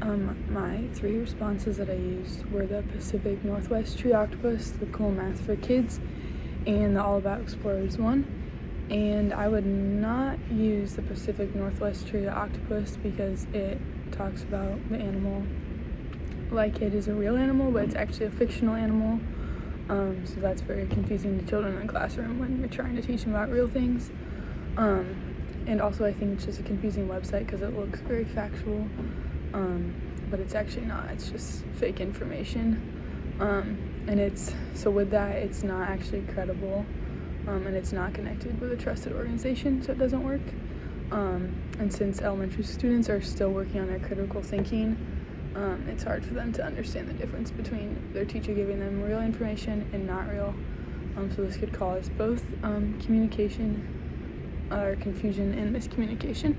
My three responses that I used were the Pacific Northwest Tree Octopus, the Cool Math for Kids, and the All About Explorers one. And I would not use the Pacific Northwest Tree Octopus because it talks about the animal like it is a real animal, but it's actually a fictional animal. So that's very confusing to children in the classroom when you're trying to teach them about real things. And also I think it's just a confusing website because it looks very factual, but it's actually not. It's just fake information. So with that, it's not actually credible, and it's not connected with a trusted organization, so it doesn't work. And since elementary students are still working on their critical thinking, it's hard for them to understand the difference between their teacher giving them real information and not real. So this could cause both communication or confusion and miscommunication.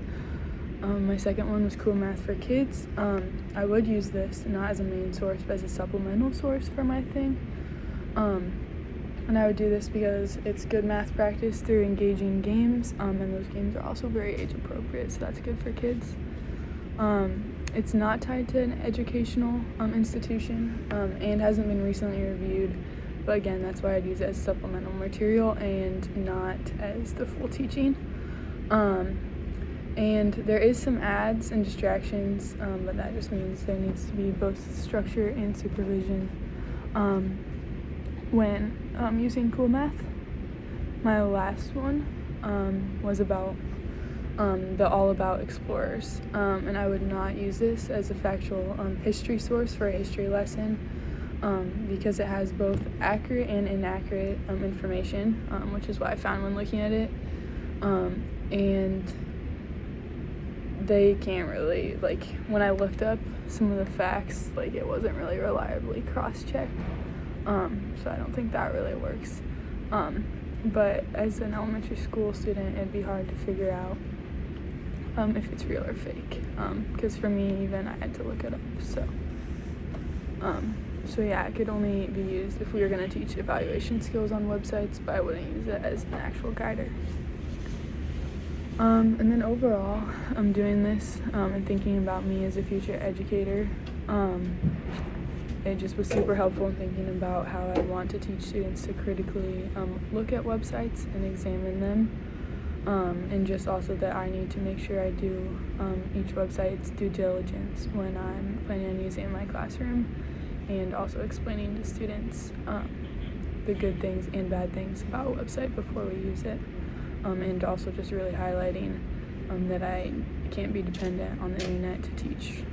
My second one was Cool Math for Kids. I would use this not as a main source, but as a supplemental source for my thing. And I would do this because it's good math practice through engaging games, and those games are also very age appropriate, so that's good for kids. It's not tied to an educational institution, and hasn't been recently reviewed, but again, that's why I'd use it as supplemental material and not as the full teaching. And there is some ads and distractions, but that just means there needs to be both structure and supervision when using Cool Math. My last one was about the All About Explorers, and I would not use this as a factual history source for a history lesson, because it has both accurate and inaccurate information, which is what I found when looking at it, and they can't really, when I looked up some of the facts, it wasn't really reliably cross-checked, so I don't think that really works. But as an elementary school student, it'd be hard to figure out if it's real or fake, because for me, even, I had to look it up, so yeah, it could only be used if we were going to teach evaluation skills on websites, but I wouldn't use it as an actual guider. And then overall, I'm doing this and thinking about me as a future educator. It just was super helpful in thinking about how I want to teach students to critically look at websites and examine them, and just also that I need to make sure I do each website's due diligence when I'm planning on using it in my classroom, and also explaining to students the good things and bad things about a website before we use it, and also just really highlighting that I can't be dependent on the internet to teach,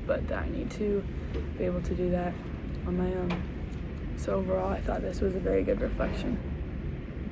but that I need to be able to do that on my own. So overall, I thought this was a very good reflection.